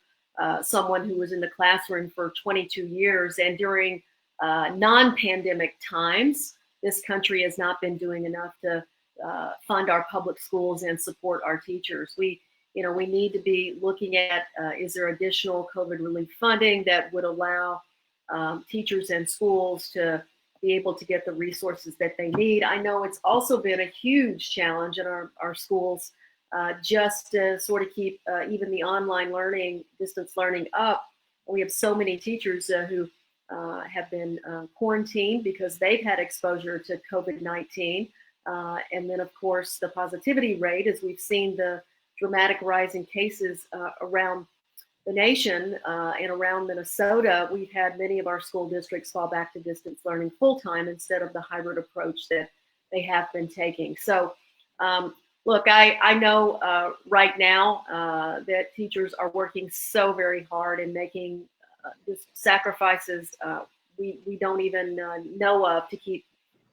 someone who was in the classroom for 22 years, and during non-pandemic times, this country has not been doing enough to fund our public schools and support our teachers. We need to be looking at, is there additional COVID relief funding that would allow teachers and schools to be able to get the resources that they need. I know it's also been a huge challenge in our schools just to sort of keep even the online learning, distance learning up. We have so many teachers who have been quarantined because they've had exposure to COVID-19. And then, of course, the positivity rate, as we've seen the dramatic rise in cases around the nation and around Minnesota, we've had many of our school districts fall back to distance learning full-time instead of the hybrid approach that they have been taking. So, look, I know right now that teachers are working so very hard and making sacrifices we don't even know of to keep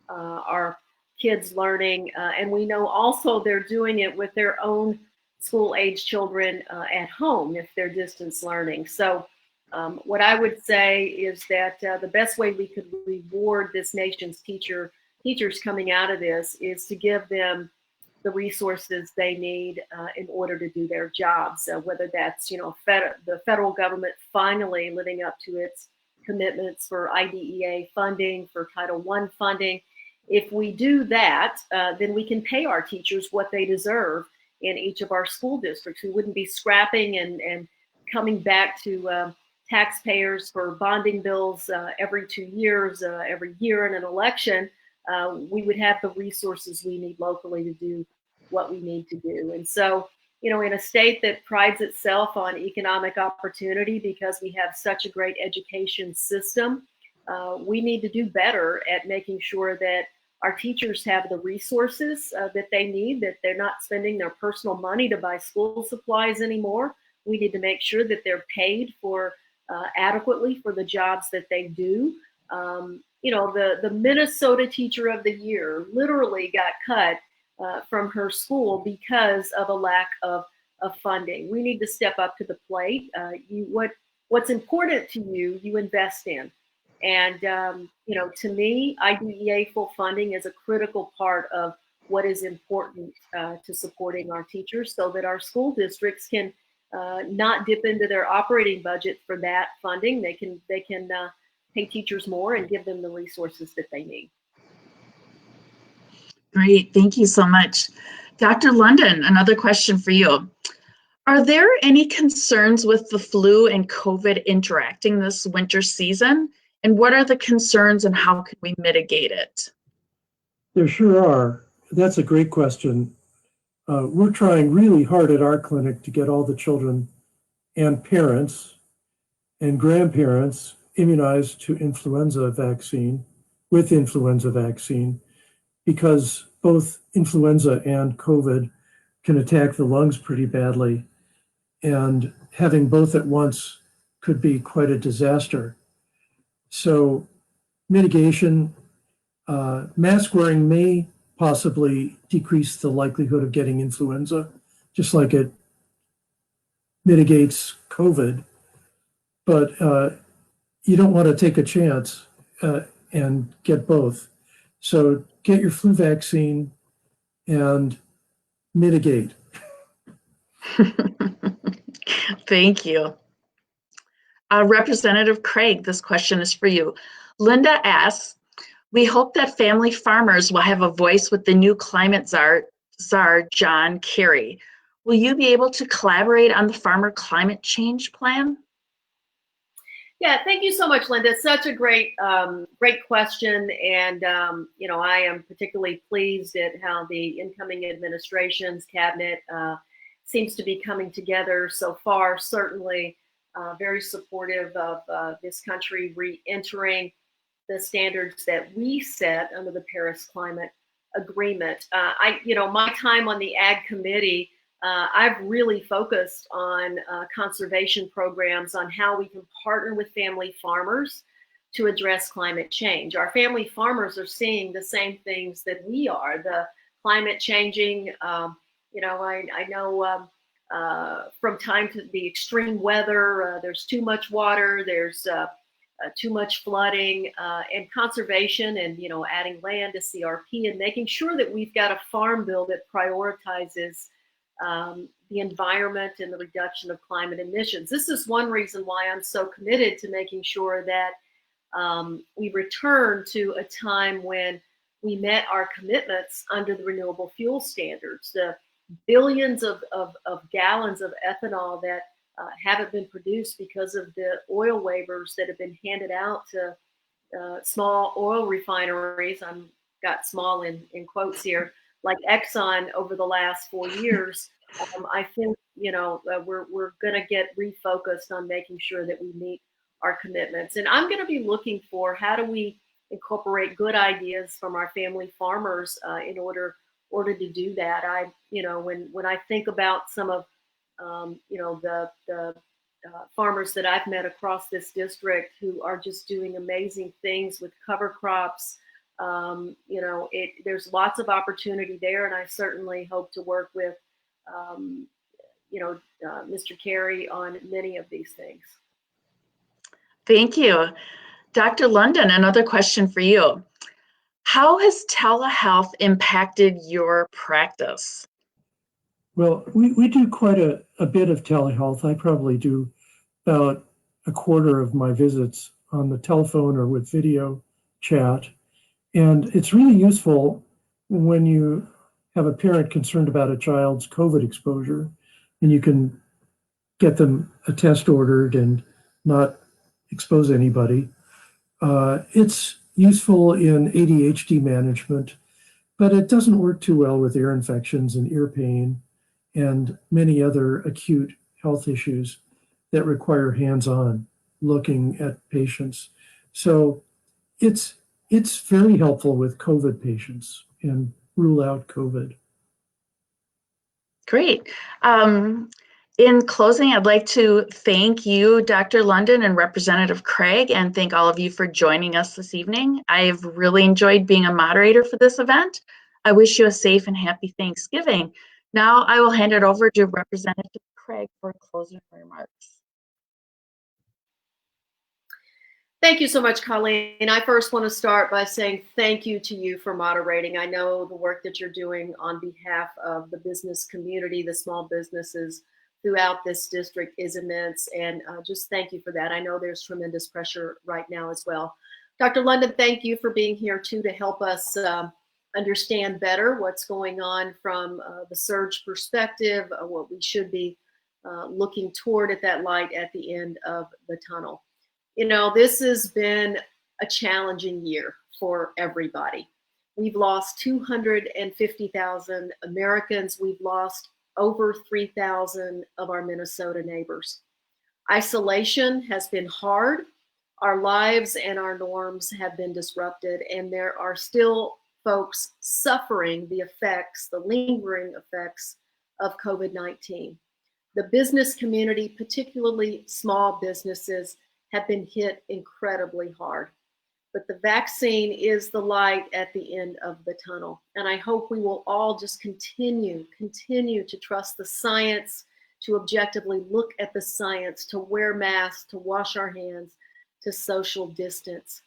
our kids learning. And we know also they're doing it with their own school-age children at home if they're distance learning. So what I would say is that the best way we could reward this nation's teachers coming out of this is to give them the resources they need in order to do their jobs, whether that's the federal government finally living up to its commitments for IDEA funding, for Title I funding. If we do that, then we can pay our teachers what they deserve in each of our school districts. We wouldn't be scrapping and coming back to taxpayers for bonding bills every 2 years, every year in an election. We would have the resources we need locally to do what we need to do. And so, in a state that prides itself on economic opportunity because we have such a great education system, we need to do better at making sure that our teachers have the resources that they need, that they're not spending their personal money to buy school supplies anymore. We need to make sure that they're paid for adequately for the jobs that they do. The Minnesota Teacher of the Year literally got cut from her school because of a lack of funding. We need to step up to the plate. What's important to you, you invest in. And, to me, IDEA full funding is a critical part of what is important to supporting our teachers so that our school districts can not dip into their operating budget for that funding. They can pay teachers more and give them the resources that they need. Great, thank you so much. Dr. London, another question for you. Are there any concerns with the flu and COVID interacting this winter season? And what are the concerns and how can we mitigate it? There sure are. That's a great question. We're trying really hard at our clinic to get all the children and parents and grandparents immunized to influenza vaccine. with influenza vaccine because both influenza and COVID can attack the lungs pretty badly. And having both at once could be quite a disaster. So mitigation, mask wearing may possibly decrease the likelihood of getting influenza, just like it mitigates COVID. But you don't want to take a chance and get both. So get your flu vaccine and mitigate. Thank you. Representative Craig, this question is for you. Linda asks, we hope that family farmers will have a voice with the new climate czar, John Kerry. Will you be able to collaborate on the farmer climate change plan? Yeah, thank you so much, Linda. Such a great question. And, I am particularly pleased at how the incoming administration's cabinet seems to be coming together so far. Certainly very supportive of this country re-entering the standards that we set under the Paris Climate Agreement. My time on the Ag Committee, I've really focused on conservation programs on how we can partner with family farmers to address climate change. Our family farmers are seeing the same things that we are. The climate changing, I know from time to the extreme weather, there's too much water, there's too much flooding, and conservation and, adding land to CRP and making sure that we've got a farm bill that prioritizes the environment and the reduction of climate emissions. This is one reason why I'm so committed to making sure that we return to a time when we met our commitments under the renewable fuel standards. The billions of gallons of ethanol that haven't been produced because of the oil waivers that have been handed out to small oil refineries. I've got small in quotes here, like Exxon over the last 4 years. I think, we're going to get refocused on making sure that we meet our commitments. And I'm going to be looking for how do we incorporate good ideas from our family farmers in order to do that. When I think about some of the farmers that I've met across this district who are just doing amazing things with cover crops, there's lots of opportunity there, and I certainly hope to work with Mr. Kerry on many of these things. Thank you. Dr. London, another question for you. How has telehealth impacted your practice? Well, we do quite a bit of telehealth. I probably do about a quarter of my visits on the telephone or with video chat. And it's really useful when you have a parent concerned about a child's COVID exposure, and you can get them a test ordered and not expose anybody. It's useful in ADHD management, but it doesn't work too well with ear infections and ear pain and many other acute health issues that require hands-on looking at patients. So it's very helpful with COVID patients and rule out COVID. Great. In closing, I'd like to thank you, Dr. London and Representative Craig, and thank all of you for joining us this evening. I've really enjoyed being a moderator for this event. I wish you a safe and happy Thanksgiving. Now I will hand it over to Representative Craig for closing remarks. Thank you so much, Colleen. I first want to start by saying thank you to you for moderating. I know the work that you're doing on behalf of the business community, the small businesses throughout this district is immense, and just thank you for that. I know there's tremendous pressure right now as well. Dr. London, thank you for being here too to help us understand better what's going on from the surge perspective, what we should be looking toward at that light at the end of the tunnel. This has been a challenging year for everybody. We've lost 250,000 Americans. We've lost over 3,000 of our Minnesota neighbors. Isolation has been hard. Our lives and our norms have been disrupted, and there are still folks suffering the effects, the lingering effects of COVID-19. The business community, particularly small businesses, have been hit incredibly hard. But the vaccine is the light at the end of the tunnel. And I hope we will all just continue to trust the science, to objectively look at the science, to wear masks, to wash our hands, to social distance.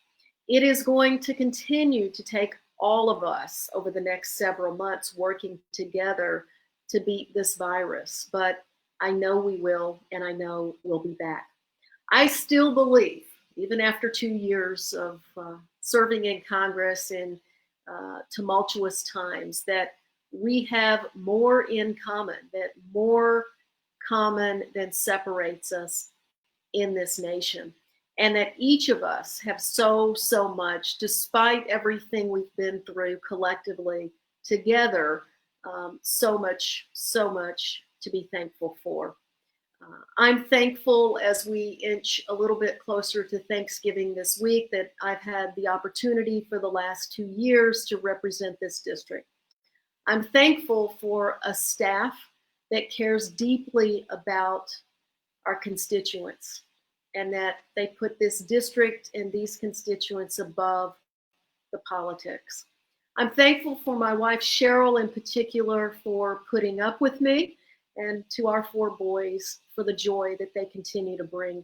It is going to continue to take all of us over the next several months working together to beat this virus. But I know we will, and I know we'll be back. I still believe, even after 2 years of serving in Congress in tumultuous times, that we have more in common, that more common than separates us in this nation. And that each of us have so much, despite everything we've been through collectively together, so much to be thankful for. I'm thankful as we inch a little bit closer to Thanksgiving this week that I've had the opportunity for the last 2 years to represent this district. I'm thankful for a staff that cares deeply about our constituents and that they put this district and these constituents above the politics. I'm thankful for my wife, Cheryl, in particular, for putting up with me, and to our 4 boys for the joy that they continue to bring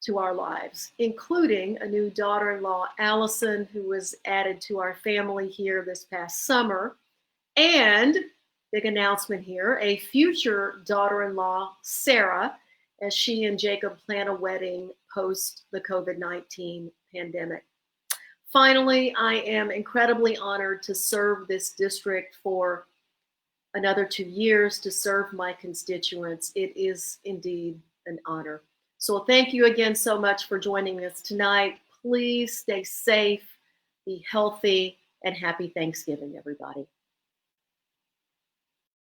to our lives, including a new daughter-in-law, Allison, who was added to our family here this past summer, and, big announcement here, a future daughter-in-law, Sarah, as she and Jacob plan a wedding post the COVID-19 pandemic. Finally, I am incredibly honored to serve this district for another 2 years, to serve my constituents. It is indeed an honor. So thank you again so much for joining us tonight. Please stay safe, be healthy, and happy Thanksgiving, everybody.